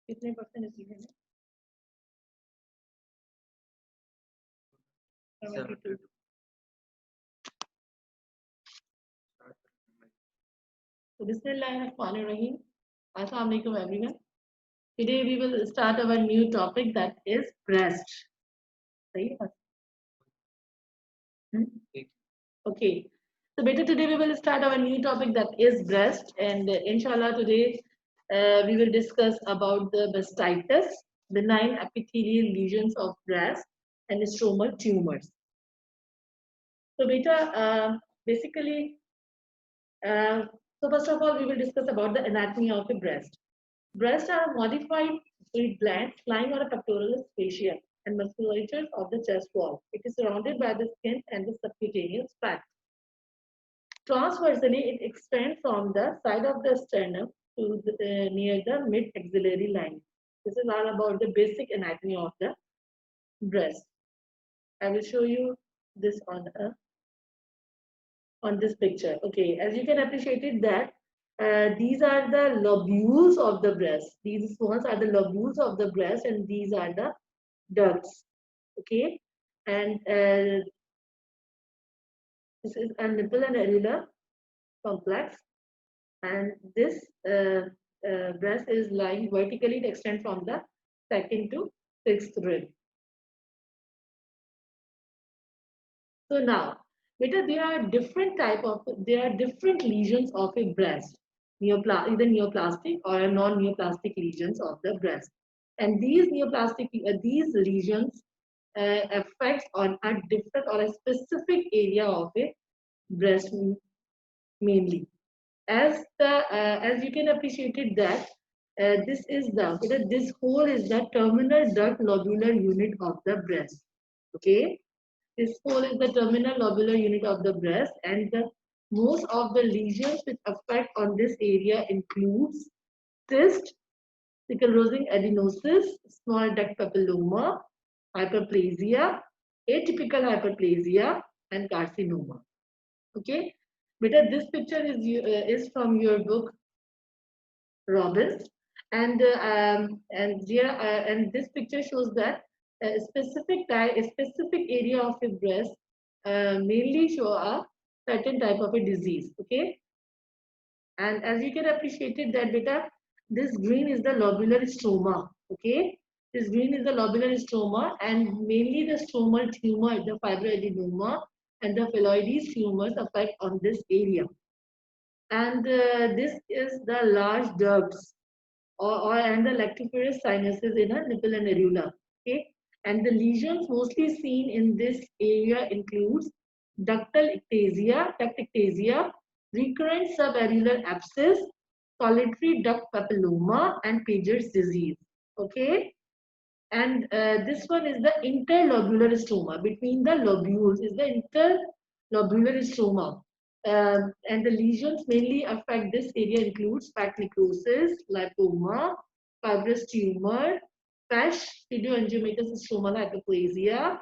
कितने परसेंट इसलिए है? 72. So Bismillahirrahmanirrahim. Assalamu alaikum everyone. Today we will start our new topic, that is breast. Okay. So better today we will start our new topic, that is breast, and inshallah today we will discuss about the mastitis, benign epithelial lesions of breast, and stromal tumors. So beta, basically, so first of all, we will discuss about the anatomy of a breast. Breasts are modified with glands lying on a pectoralis fascia and musculature of the chest wall. It is surrounded by the skin and the subcutaneous fat. Transversally, it extends from the side of the sternum to near the mid-axillary line. This is all about the basic anatomy of the breast. I will show you this on this picture. Okay, as you can appreciate it that these are the lobules of the breast. These ones are the lobules of the breast, and these are the ducts. Okay, and this is a nipple and areolar complex, and this breast is lying vertically. It extends from the second to sixth rib. So now, there are different lesions of a breast, either neoplastic or non-neoplastic lesions of the breast, and these lesions affect on a different or a specific area of a breast mainly. As you can appreciate it that this hole is the terminal duct lobular unit of the breast. Okay. This hole is the terminal lobular unit of the breast, and most of the lesions which affect on this area includes cyst, sclerosing adenosis, small duct papilloma, hyperplasia, atypical hyperplasia, and carcinoma. Okay, but this picture is from your book Robbins, and this picture shows that a specific area of a breast mainly show a certain type of a disease. Okay, and as you can appreciate it that beta, this green is the lobular stroma. Okay, this green is the lobular stroma, and mainly the stromal tumor, the fibroadenoma and the phylloides tumors affect on this area. And this is the large ducts and the lactiferous sinuses in a nipple and areola. Okay, and the lesions mostly seen in this area includes duct ectasia, recurrent subareolar abscess, solitary duct papilloma, and Paget's disease. Okay, and this one is the interlobular stroma. Between the lobules is the interlobular stroma. And the lesions mainly affect this area includes fat necrosis, lipoma, fibrous tumor, FASH, pseudoangiomatous stromal hyperplasia,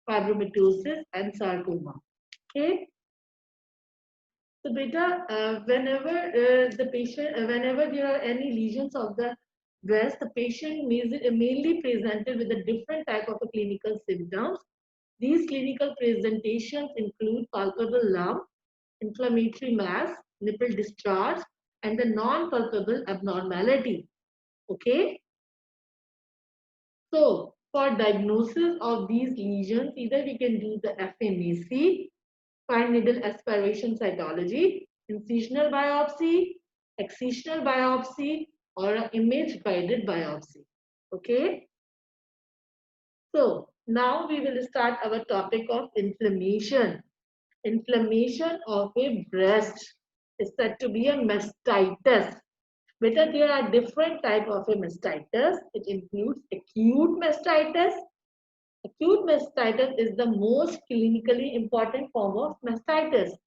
fibromatosis, and sarcoma. Okay. So beta, whenever there are any lesions of the breast, the patient mainly presented with a different type of a clinical symptoms. These clinical presentations include palpable lump, inflammatory mass, nipple discharge, and the non-palpable abnormality. Okay. So for diagnosis of these lesions, either we can do the FNAC, fine needle aspiration cytology, incisional biopsy, excisional biopsy, or an image guided biopsy. Okay. So now we will start our topic of inflammation. Inflammation of a breast is said to be a mastitis. But there are different types of a mastitis. It includes acute mastitis. Acute mastitis is the most clinically important form of mastitis,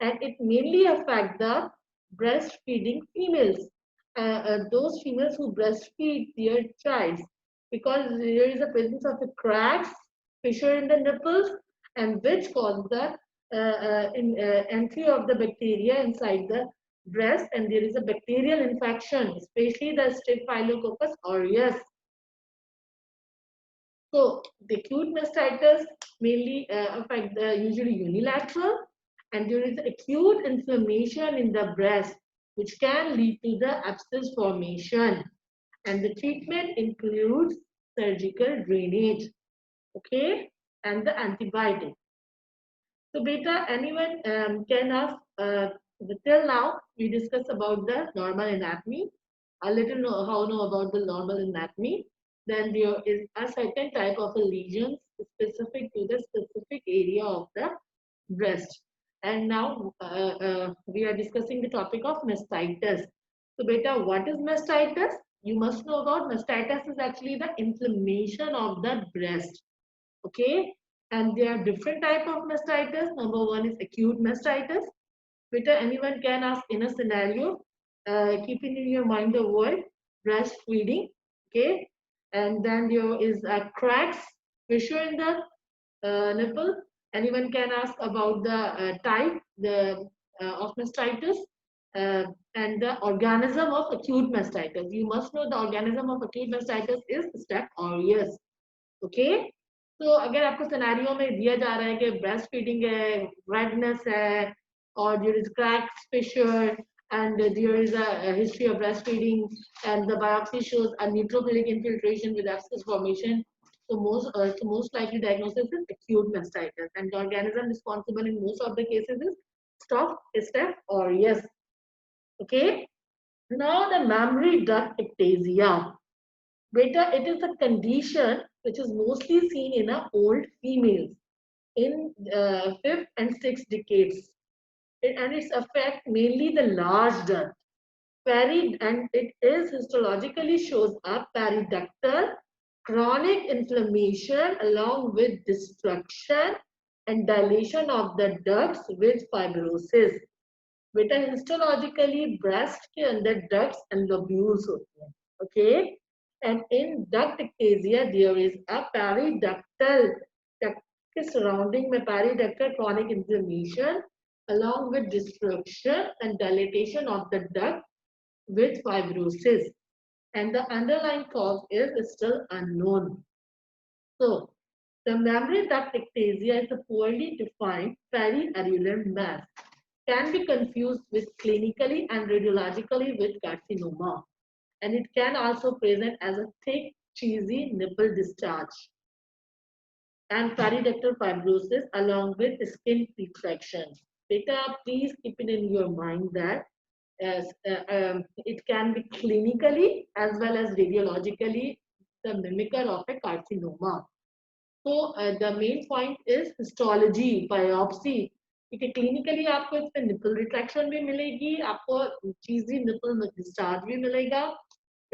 and it mainly affects the breastfeeding females, those females who breastfeed their child, because there is a presence of a cracks, fissure in the nipples, and which cause the entry of the bacteria inside the breast and there is a bacterial infection, especially the Staphylococcus aureus. So the acute mastitis mainly affect the usually unilateral, and there is acute inflammation in the breast which can lead to the abscess formation, and the treatment includes surgical drainage, okay, and the antibiotic. So beta, anyone can ask, till now we discussed about the normal anatomy, a little know how know about the normal anatomy. Then there is a certain type of a lesion specific to the specific area of the breast. And now we are discussing the topic of mastitis. So beta, what is mastitis? You must know about mastitis is actually the inflammation of the breast. Okay, and there are different type of mastitis. Number one is acute mastitis. Peter, anyone can ask in a scenario, keeping in your mind the word breastfeeding, okay, and then there is a cracks, fissure in the nipple. Anyone can ask about the type of mastitis uh, and the organism of acute mastitis. You must know the organism of acute mastitis is Staph aureus. Okay, तो अगर आपको scenario में दिया जा रहा है कि breast feeding है, रेडनेस है, और there is cracks, fissure, and there is a history of breastfeeding, and the biopsy shows a neutrophilic infiltration with abscess formation. So most likely diagnosis is acute mastitis, and the organism responsible in most of the cases is Staph aureus. Okay. Now the mammary duct ectasia. Beta, it is a condition which is mostly seen in old females in fifth and sixth decades, and its affect mainly the large duct. And it is histologically shows up periductal chronic inflammation along with destruction and dilation of the ducts with fibrosis. Beta, histologically breast के अंदर ducts and lobules होते हैं. Okay, and in duct ectasia there is a periductal duct के surrounding में periductal chronic inflammation along with destruction and dilatation of the duct with fibrosis, and the underlying cause is still unknown. So the mammary duct ectasia is a poorly defined periareolar mass, can be confused with clinically and radiologically with carcinoma, and it can also present as a thick, cheesy nipple discharge and periductal fibrosis along with skin retraction. Beta, please keep it in your mind that it can be clinically as well as radiologically the mimicker of a carcinoma. So the main point is histology, biopsy. ठीक clinically आपको इसमें nipple retraction भी मिलेगी, आपको cheesy nipple discharge भी मिलेगा.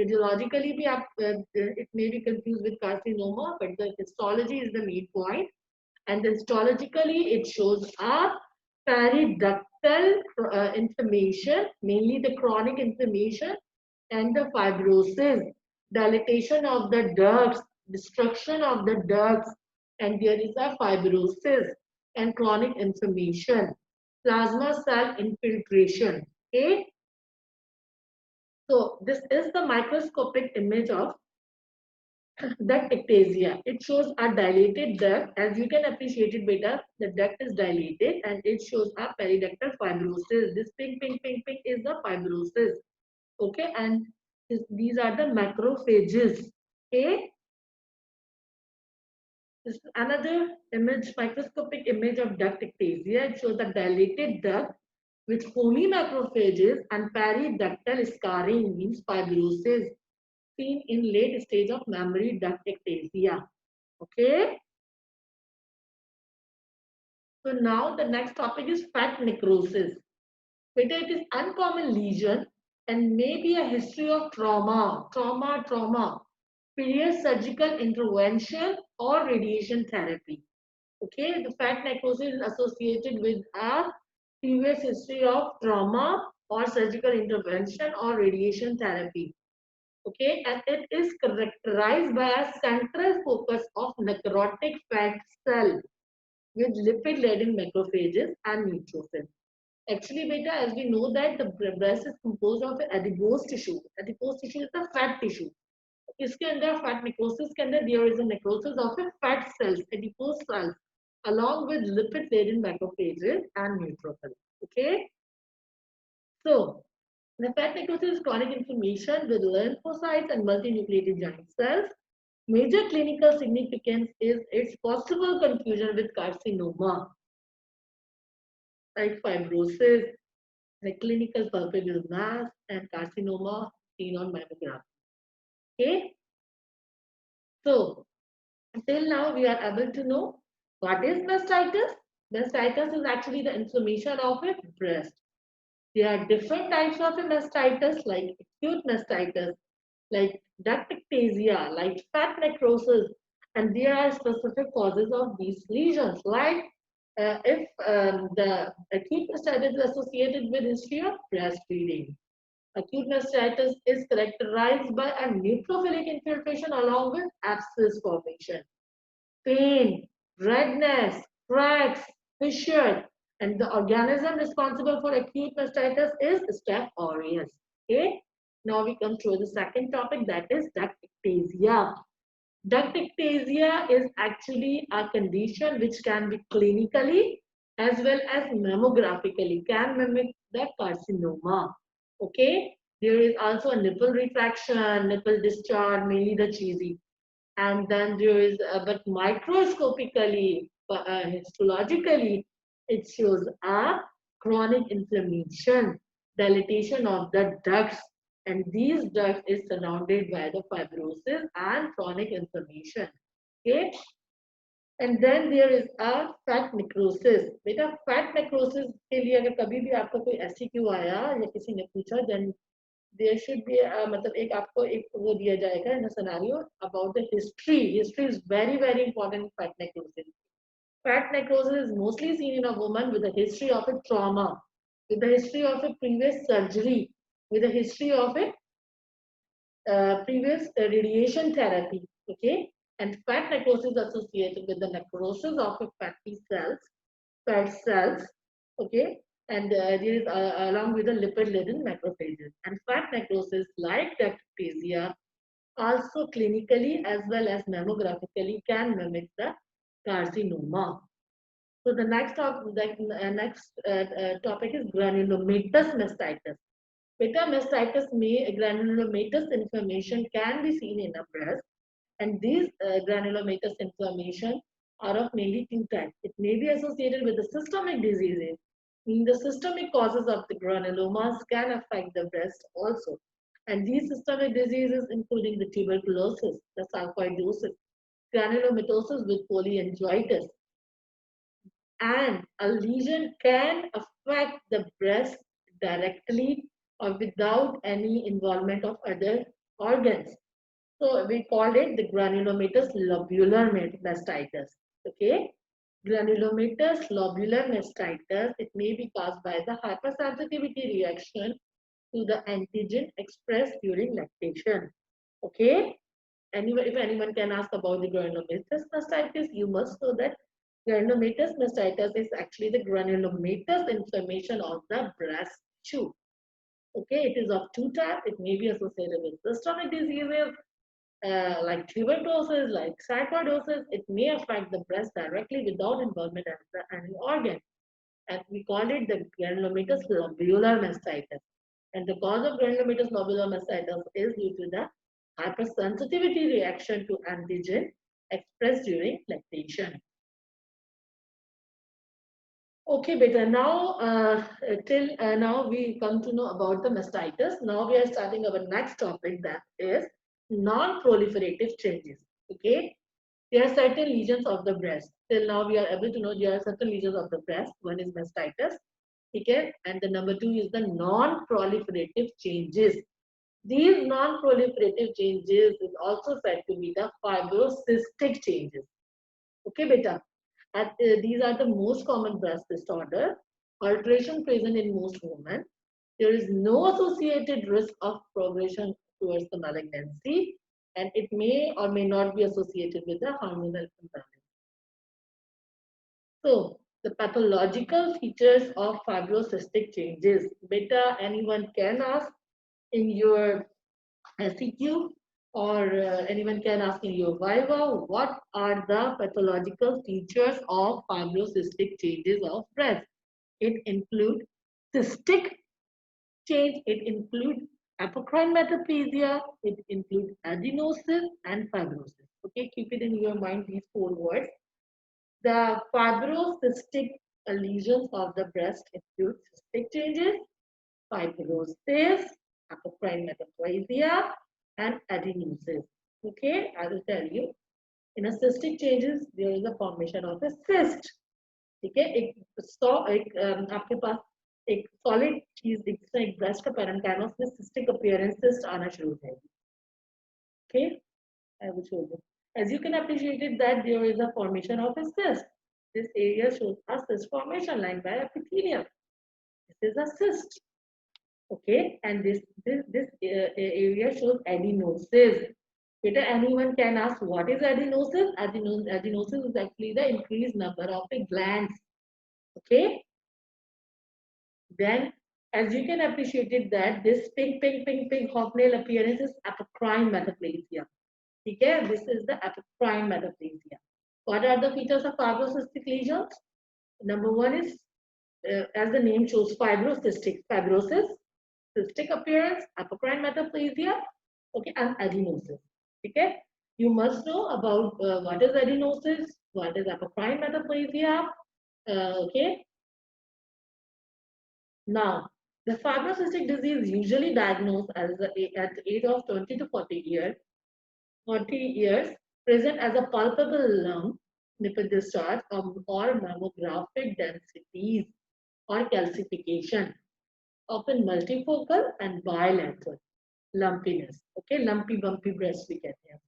Radiologically भी आप it may be confused with carcinoma, but the histology is the main point. And histologically it shows up periductal inflammation, mainly the chronic inflammation, and the fibrosis, dilatation of the ducts, destruction of the ducts, and there is a fibrosis and chronic inflammation, plasma cell infiltration. Okay, so this is the microscopic image of duct ectasia. It shows a dilated duct. As you can appreciate it better, the duct is dilated and it shows a periductal fibrosis. This pink is the fibrosis. Okay, and these are the macrophages. Okay, this is another image, microscopic image of duct ectasia. It shows a dilated duct with foamy macrophages and periductal scarring, means fibrosis, seen in late stage of mammary duct ectasia. Okay. So now the next topic is fat necrosis. Whether it is uncommon lesion and may be a history of trauma, previous surgical intervention or radiation therapy. Okay, the fat necrosis is associated with a previous history of trauma or surgical intervention or radiation therapy. Okay, and it is characterized by a central focus of necrotic fat cell with lipid-laden macrophages and neutrophils. Actually, beta, as we know that the breast is composed of adipose tissue. Adipose tissue is the fat tissue. इसके अंदर fat necrosis के अंदर there is a necrosis of a fat cells, adipose cells, along with lipid-laden macrophages and neutrophils. Okay, so the fat necrosis is chronic inflammation with lymphocytes and multinucleated giant cells. Major clinical significance is its possible confusion with carcinoma, like fibrosis, the clinical palpable mass, and carcinoma seen on mammogram. Okay, so until now, we are able to know what is mastitis. Mastitis is actually the inflammation of a breast. There are different types of a mastitis, like acute mastitis, like ducts-atypical, like fat necrosis, and there are specific causes of these lesions. Like if the acute mastitis is associated with history of breastfeeding. Acute mastitis is characterized by a neutrophilic infiltration along with abscess formation, pain, redness, cracks, fissure, and the organism responsible for acute mastitis is Staph aureus. Okay. Now we come to the second topic, that is ducts-atypical. Ducts-atypical is actually a condition which can be clinically as well as mammographically can mimic the carcinoma. Okay. There is also a nipple retraction, nipple discharge, mainly the cheesy, and then there is but microscopically, histologically, it shows a chronic inflammation, dilatation of the ducts, and these ducts is surrounded by the fibrosis and chronic inflammation. Okay, and then there is a fat necrosis. बेटा fat necrosis के लिए अगर कभी भी आपको कोई SCQ आया या किसी ने पूछा, then there should be मतलब एक आपको एक वो दिया जाएगा in a scenario about the history. History is very very important in fat necrosis. Fat necrosis is mostly seen in a woman with a history of a trauma, with a history of a previous surgery, with a history of a previous radiation therapy. Okay, and fat necrosis associated with the necrosis of a fatty cells, fat cells. Okay, and there is along with the lipid-laden macrophages. And fat necrosis, like ducts-atypical, also clinically as well as mammographically can mimic the carcinoma. So the next topic is granulomatous mastitis. Beta mastitis may granulomatous inflammation can be seen in a breast, and these granulomatous inflammation are of mainly two types. It may be associated with the systemic diseases. Meaning the systemic causes of the granulomas can affect the breast also. And these systemic diseases including the tuberculosis, the sarcoidosis, granulomatosis with polyangiitis, and a lesion can affect the breast directly or without any involvement of other organs. So we called it the granulomatous lobular mastitis. Okay, granulomatous lobular mastitis. It may be caused by the hypersensitivity reaction to the antigen expressed during lactation. Okay, anyone, if anyone can ask about the granulomatous mastitis, you must know that granulomatous mastitis is actually the granulomatous inflammation of the breast tissue. Okay, it is of two types. It may be associated with systemic diseases like tuberculosis, like sarcoidosis. It may affect the breast directly without involvement of any organ. And we call it the granulomatous lobular mastitis. And the cause of granulomatous lobular mastitis is due to the hypersensitivity reaction to antigen expressed during lactation. Okay, beta. Now, till now we come to know about the mastitis. Now we are starting our next topic, that is non-proliferative changes. Okay, there are certain lesions of the breast. Till now we are able to know there are certain lesions of the breast. One is mastitis. Okay, and the number two is the non-proliferative changes. These non-proliferative changes is also said to be the fibrocystic changes. Okay, beta. And these are the most common breast disorder. Alteration present in most women. There is no associated risk of progression towards the malignancy, and it may or may not be associated with the hormonal imbalance. So, The pathological features of fibrocystic changes. Beta, anyone can ask in your SEQ or anyone can ask in your Viva, what are the pathological features of fibrocystic changes of breast? It includes cystic change, it includes apocrine metaplasia, it includes adenosis and fibrosis. Okay, keep it in your mind, these four words. The fibrocystic lesions of the breast include cystic changes, fibrosis, apocrine metaplasia, and adenosis. Okay, I will tell you. In a cystic changes, there is a formation of a cyst. ठीक है एक आपके पास एक solid चीज जिसमें एक breast का parenchyma में सिस्टिक अपीयरेंस सिस्ट आना शुरू हो जाएगी. Okay, I will show you. As you can appreciate it that there is a formation of a cyst. This area shows a cyst formation lined by epithelium. This is a cyst. Okay, and this area shows adenosis. Beta, anyone can ask what is adenosis? Adenosis is actually the increased number of the glands. Okay. Then, as you can appreciate it that this pink hobnail appearance is apocrine metaplasia. Okay, this is the apocrine metaplasia. What are the features of fibrocystic lesions? Number one is, as the name shows, fibrosis, cystic appearance, apocrine metaplasia, okay, and adenosis. Okay, you must know about what is adenosis, what is apocrine metaplasia. Okay. Now, the fibrocystic disease usually diagnosed at the age of 20 to 40 years, present as a palpable lump, nipple discharge, or mammographic densities or calcification, often multifocal and bilateral lumpiness. Okay, lumpy, bumpy breast we get here.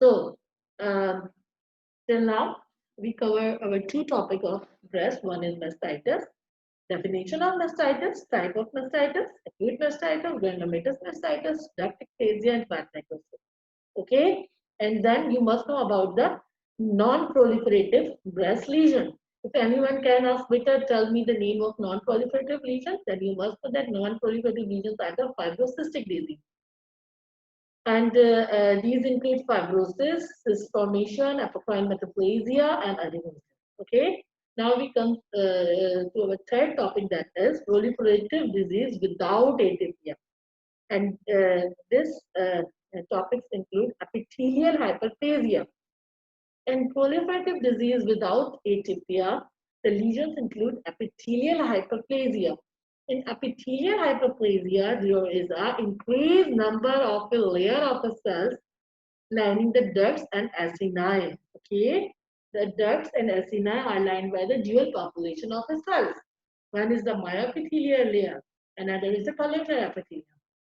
So, till now, we cover our two topics of breast. One is mastitis. Definition of mastitis, type of mastitis, acute mastitis, granulomatous mastitis, ducts-atypical, and fat necrosis. Okay, and then you must know about the non-proliferative breast lesion. If anyone can ask, Victor, tell me the name of non-proliferative lesions, then you must know that non-proliferative lesions are the fibrocystic disease. And these include fibrosis, cyst formation, apocrine metaplasia, and adenosis. Okay. Now we come to our third topic, that is proliferative disease without atypia. And this topics include epithelial hyperplasia. In proliferative disease without atypia, the lesions include epithelial hyperplasia. In epithelial hyperplasia, there is an increased number of a layer of the cells lining the ducts and acini. Okay. The ducts and acini are lined by the dual population of the cells. One is the myoepithelial layer, another is the collector epithelium.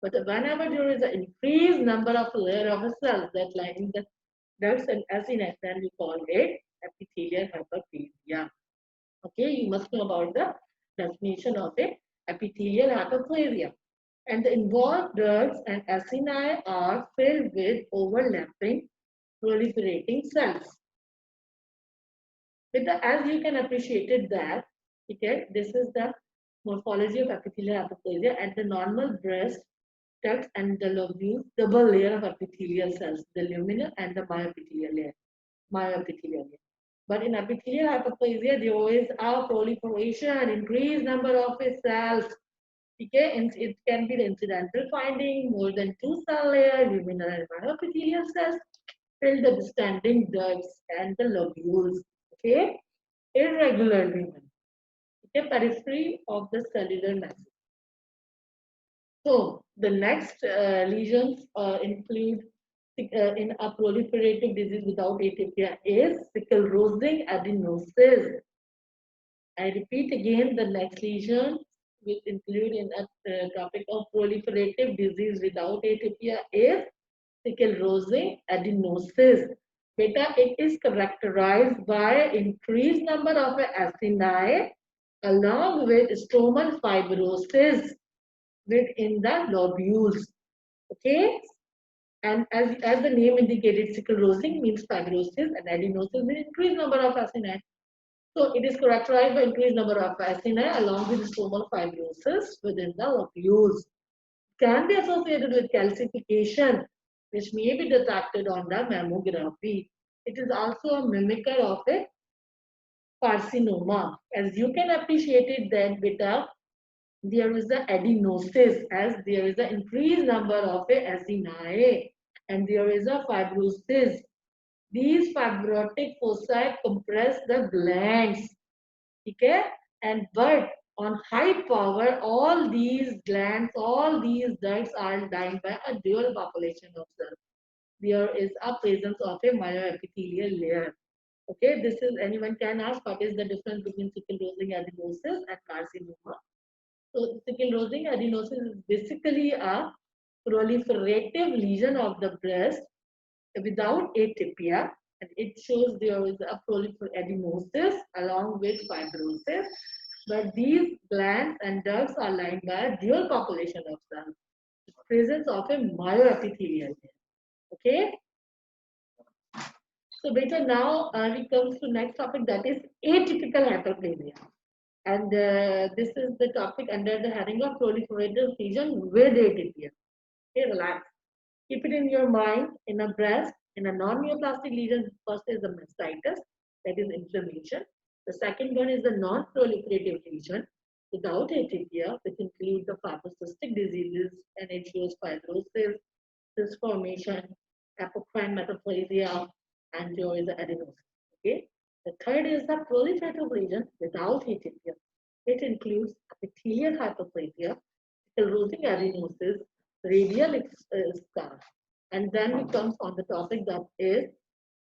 But whenever there is an increased number of layer of the cells that lining the ducts and acini, then we call it epithelial hyperplasia. Okay, you must know about the definition of a epithelial hyperplasia. And the involved ducts and acini are filled with overlapping proliferating cells. As you can appreciate it that, okay, this is the morphology of epithelial hyperplasia. At the normal breast ducts and the lobules, double layer of epithelial cells, the luminal and the myoepithelial layer. But in epithelial hyperplasia, there is a proliferation, increased number of cells. Okay, and it can be the incidental finding, more than 2 cell layers, luminal and myoepithelial cells, fill the distending ducts and the lobules. Okay, irregular lumen. Okay, periphery of the cellular mass. So the next lesions include in a proliferative disease without atypia is sclerosing adenosis. I repeat again, the next lesion which include in a topic of proliferative disease without atypia is sclerosing adenosis. Beta, it is characterized by increased number of acini along with stromal fibrosis within the lobules. Okay, and as the name indicated, sclerosing means fibrosis and adenosis means increased number of acini. So it is characterized by increased number of acini along with stromal fibrosis within the lobules. Can be associated with calcification, which may be detected on the mammography. It is also a mimicker of a carcinoma. As you can appreciate it that beta, there is the adenosis as there is an increased number of a acini and there is a fibrosis. These fibrotic foci compress the glands. Okay? And but on high power, all these glands, all these ducts are lined by a dual population of cells. There is a presence of a myoepithelial layer. Okay, this is anyone can ask what is the difference between sickle-rosing adenosis and carcinoma. So sickle-rosing adenosis is basically a proliferative lesion of the breast without atypia, and it shows there is a adenosis along with fibrosis, but these glands and ducts are lined by a dual population of cells, presence of a myoepithelial. Okay, so beta now we come to next topic, that is atypical hyperplasia, and this is the topic under the heading of proliferative lesion with atypia. Okay, relax. Keep it in your mind. In a breast, in a non-neoplastic lesion, first is the mastitis, that is inflammation. The second one is the non-proliferative lesion without atypia, which includes the fibrocystic diseases, NHOs, fibrosis, cyst formation, apocrine metaplasia, and there is the adenosis. Okay. The third is the proliferative lesion without atypia. It includes epithelial hyperplasia, sclerosing adenosis, radial scar. And then we comes on the topic that is,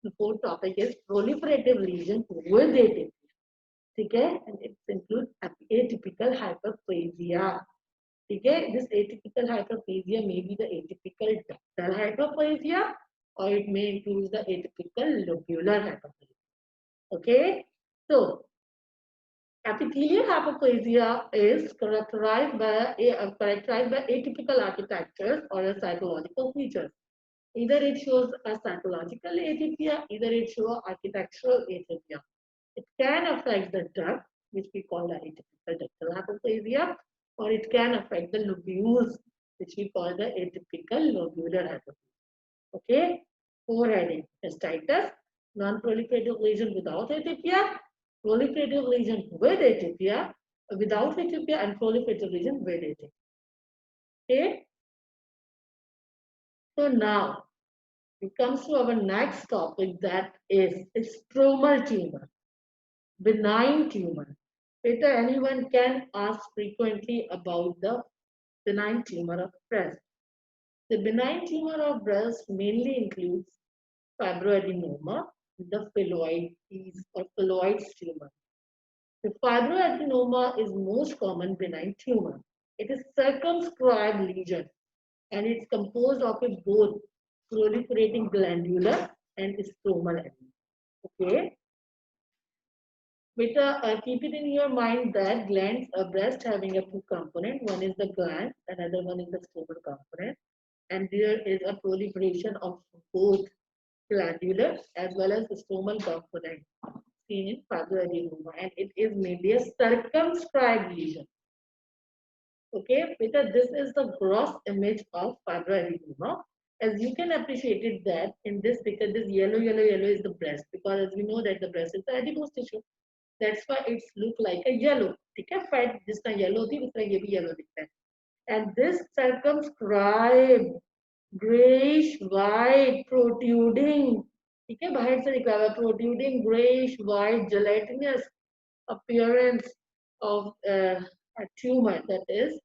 the fourth topic is proliferative lesion with atypia. Okay, and it includes atypical hyperplasia. Okay, this atypical hyperplasia may be the atypical ductal hyperplasia or it may include the atypical lobular hyperplasia. Okay, so epithelial hyperplasia is characterized by atypical architectures or a psychological features. Either it shows a psychological atypia, either it shows architectural atypia. It can affect the duct, which we call the atypical ductal hyperplasia, or it can affect the lobules, which we call the atypical lobular hyperplasia. Okay, forehead mastitis, non-proliferative lesion without atypia, proliferative lesion with atypia, without atypia, and proliferative lesion with atypia. Okay, so now it comes to our next topic, that is stromal tumor, benign tumor. Later, anyone can ask frequently about the benign tumor of breast. The benign tumor of breast mainly includes fibroadenoma, the phylloides or phylloides tumor. The fibroadenoma is most common benign tumor. It is circumscribed lesion and it's composed of both proliferating glandular and stromal adenoma. Okay. But keep it in your mind that glands, a breast having a two component. One is the gland, another one is the stromal component. And there is a proliferation of both glandular as well as the stromal component seen in fibroadenoma. And it is mainly a circumscribed lesion. Okay, because this is the gross image of fibroadenoma. As you can appreciate it that in this picture, this yellow is the breast, because as we know that the breast is the adipose tissue. That's why it's look like a yellow. ठीक है, fat जिस तरह yellow थी उस तरह ये भी yellow दिखता है. And this circumscribed grayish white protruding, ठीक है, बाहर से निकला हुआ protruding grayish white gelatinous appearance of a tumor, that is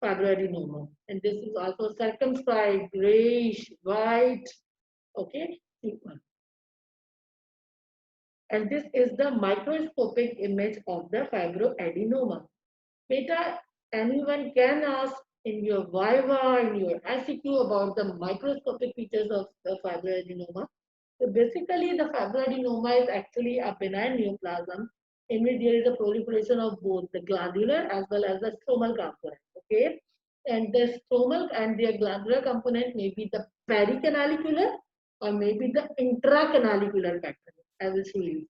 fibroadenoma, and this is also circumscribed grayish white, okay, tumor. And this is the microscopic image of the fibroadenoma. Beta, anyone can ask in your Viva, in your SEQ about the microscopic features of the fibroadenoma. So basically, the fibroadenoma is actually a benign neoplasm in which there is a proliferation of both the glandular as well as the stromal component. Okay, and the stromal and their glandular component may be the pericanalicular or maybe the intracanalicular pattern, I will show you.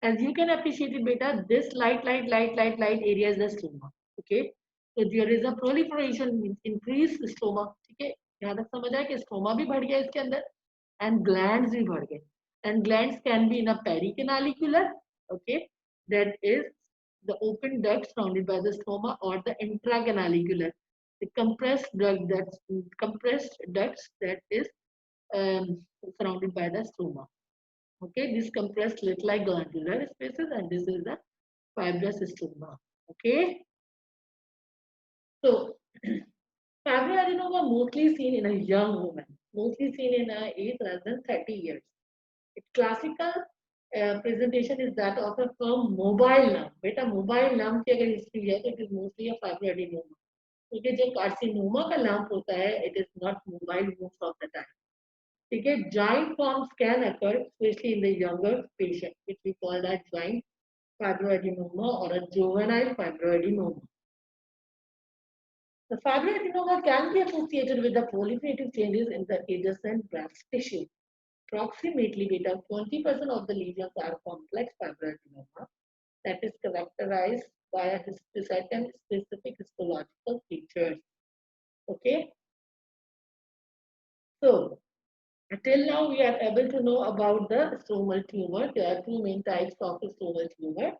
As you can appreciate it, beta, this light area is the stroma. Okay, so there is a proliferation, increased stroma. Okay, यहाँ तक समझ आया कि stroma भी बढ़ गया इसके अंदर, and glands भी बढ़ गए. And glands can be in a pericanalicular. Okay, that is the open duct surrounded by the stroma, or the intracanalicular, the compressed ducts that is surrounded by the stroma. Okay, this compressed look like glandular spaces, and this is the fibrous stroma. Okay, so fibroadenoma mostly seen in a young woman, mostly seen in a age less than 30 years. Its classical presentation is that of a firm mobile lump. बेटा mobile lump की अगर history है तो it is mostly a fibroadenoma. क्योंकि जो carcinoma का lump होता है, it is not mobile most of the time. ठीक है, giant forms can occur, especially in the younger patient, which we call that giant fibroadenoma or a juvenile fibroadenoma. The fibroadenoma can be associated with the proliferative changes in the adjacent breast tissue. Approximately 20% of the lesions are complex fibroadenoma that is characterized by a certain specific histological features. Okay. So, until now we are able to know about the stromal tumor. There are two main types of the stromal tumor.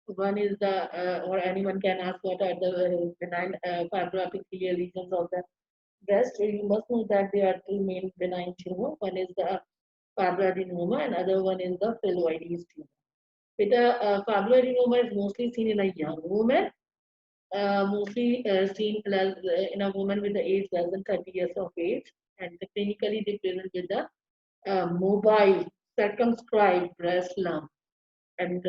One is the, or anyone can ask what are the benign fibroepithelial lesions of the breast. You must know that there are two main benign tumor. One is the fibroadenoma, and other one is the phylloides tumor. Fibroadenoma is mostly seen in a young woman, mostly seen in a woman with the age less than 30 years of age, and clinically they present with the mobile circumscribed breast lump. And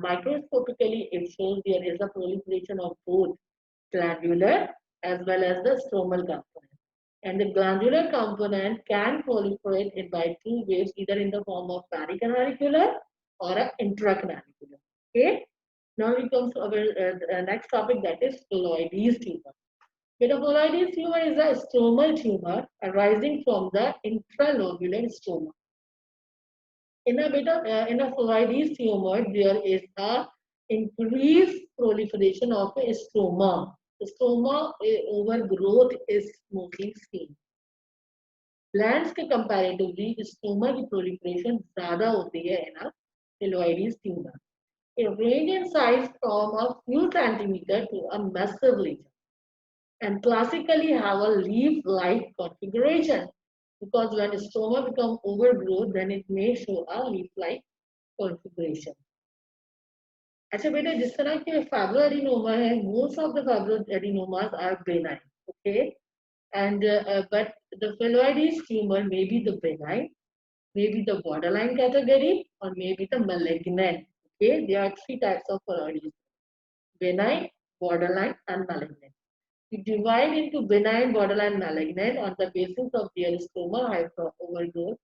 microscopically, it shows there is a proliferation of both glandular as well as the stromal component. And the glandular component can proliferate it by two ways, either in the form of pericanalicular or intracanalicular. Okay. Now we come to our next topic, that is phylloides tumor. Phylloides tumor is a stromal tumor arising from the intralobular stroma. In a phylloides tumor, there is a increased proliferation of a stroma. The stroma overgrowth is mostly seen. Glands के comparatively stroma की proliferation ज़्यादा होती है in a phylloides tumor. It ranges in size from a few centimeters to a massive lesion, and classically have a leaf-like configuration. Because when stroma become overgrown, then it may show a leaf-like configuration. अच्छा बेटा, जिस तरह के fibroadenoma है, most of the fibroadenomas are benign, okay, and but the phylloides tumor may be the benign, maybe the borderline category, or maybe the malignant. Okay, there are three types of phylloides: benign, borderline, and malignant. We divide into benign, borderline, malignant on the basis of their stroma overgrowth,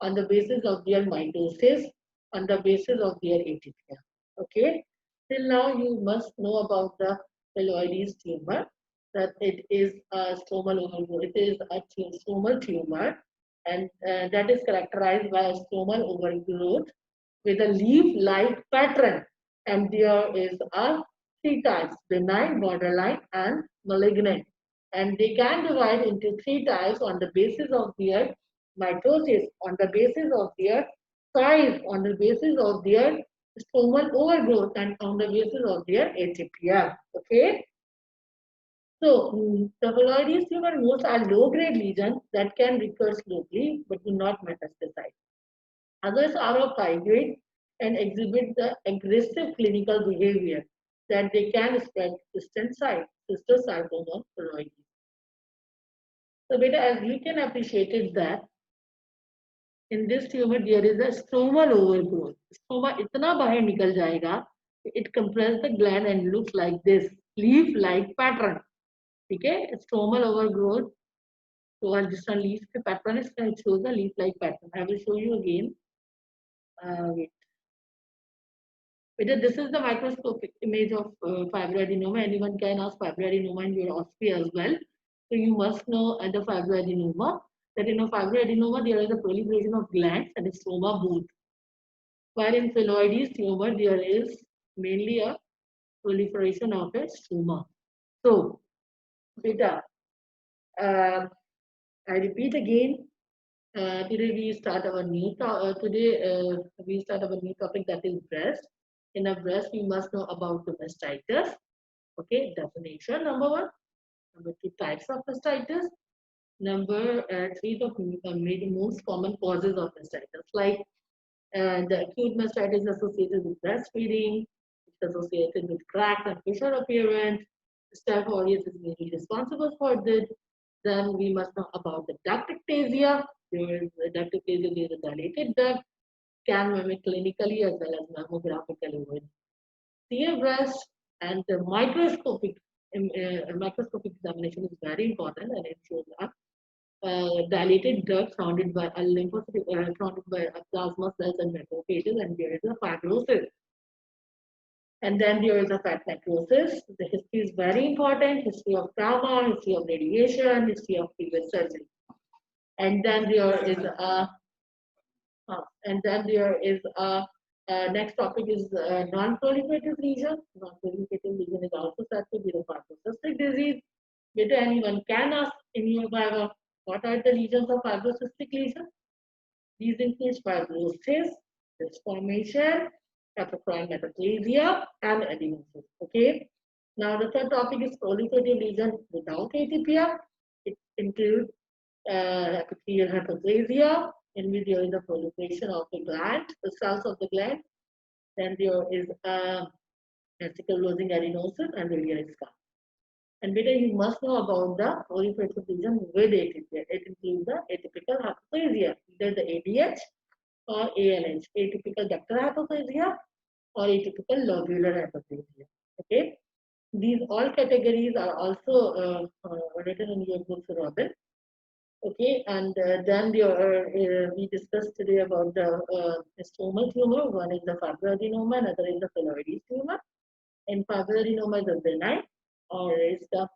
on the basis of their mitosis, on the basis of their atypia. Okay. Till now, you must know about the phylloides tumor, that it is a stromal overgrowth. It is a stromal tumor, and that is characterized by a stromal overgrowth with a leaf-like pattern. And there is a three types: benign, borderline, and malignant. And they can divide into three types on the basis of their mitosis, on the basis of their size, on the basis of their stromal overgrowth, and on the basis of their atypia. Okay. So, the phylloides tumor most are low-grade lesions that can recur slowly but do not metastasize. Others are of high grade and exhibit the aggressive clinical behavior that they can spread distant sites, cystosarcoma phylloides. So, beta, as you can appreciate it that in this tumor there is a stromal overgrowth. Stroma itna bahar nikal jayega, it compresses the gland and looks like this leaf-like pattern. Okay, stromal overgrowth. So, I'll just leaf the pattern is it shows the leaf-like pattern. I will show you again. Wait. Whether this is the microscopic image of fibroadenoma. Anyone can ask fibroadenoma in your OSCE as well. So you must know the fibroadenoma, that in a fibroadenoma there is a proliferation of glands and stroma both. While in phylloides tumor, there is mainly a proliferation of a stroma. So, beta, I repeat again. Today we start our new we start our new topic, that is breast. In a breast, we must know about the mastitis. Okay, definition number one. Number two, types of mastitis. Number three, the most common causes of mastitis, like the acute mastitis associated with breastfeeding, it's associated with crack and fissure appearance. Staph aureus is mainly responsible for this. Then we must know about the ducts-atypical. There is a ducts-atypical, there is a dilated duct, can mimic clinically as well as mammographically with clear breast, and the microscopic examination is very important, and it shows a dilated duct surrounded by a lymphocyte, surrounded by a plasma cells and macrophages, and there is a fibrosis. And then there is a fat necrosis. The history is very important: history of trauma, history of radiation, history of previous surgery. And then there is a next topic is non-proliferative lesion. Non-proliferative lesion is also said to be the fibrocystic disease. Whether anyone can ask in your Bible, what are the lesions of fibrocystic lesion? These include fibrosis, cyst formation, epithelial hyperplasia, and adenosis. Okay. Now the third topic is proliferative lesion without atypia. It includes epithelial hyperplasia, in which there is a proliferation of the gland, the cells of the gland. Then there is vesicle losing adenosis and biliary scar. And beta, you must know about the proliferative lesion with atypia. It includes the atypical hyperplasia, either the ADH or ALH, atypical ductal hyperplasia or atypical lobular hyperplasia. Okay, these all categories are also written in your books, Robin. Okay, and then we discussed today about the stromal tumor. One is the fibroadenoma, another is the phylloides tumor. And fibroadenoma is a benign, or is the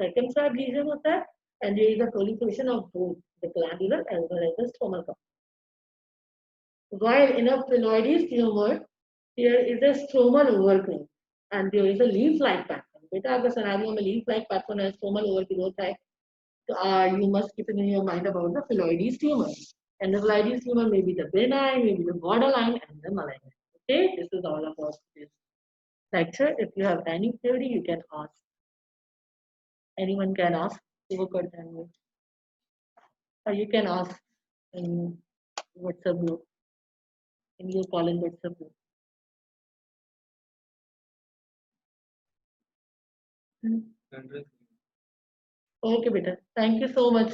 circumscribed lesion of that, and there is a proliferation of both the glandular as well as the stromal compartment. While in a phylloides tumor, there is a stromal overgrowth, and there is a leaf-like pattern. बेटा अगर scenario में leaf-like pattern है, stromal overgrowth है, you must keep it in your mind about the phylloides tumor. And the phylloides tumor may be the benign, may be the borderline, and the malignant. Okay, this is all about this lecture. If you have any query, you can ask. Anyone can ask. Or you can ask in WhatsApp group, in your call in WhatsApp group. Okay, beta. Thank you so much.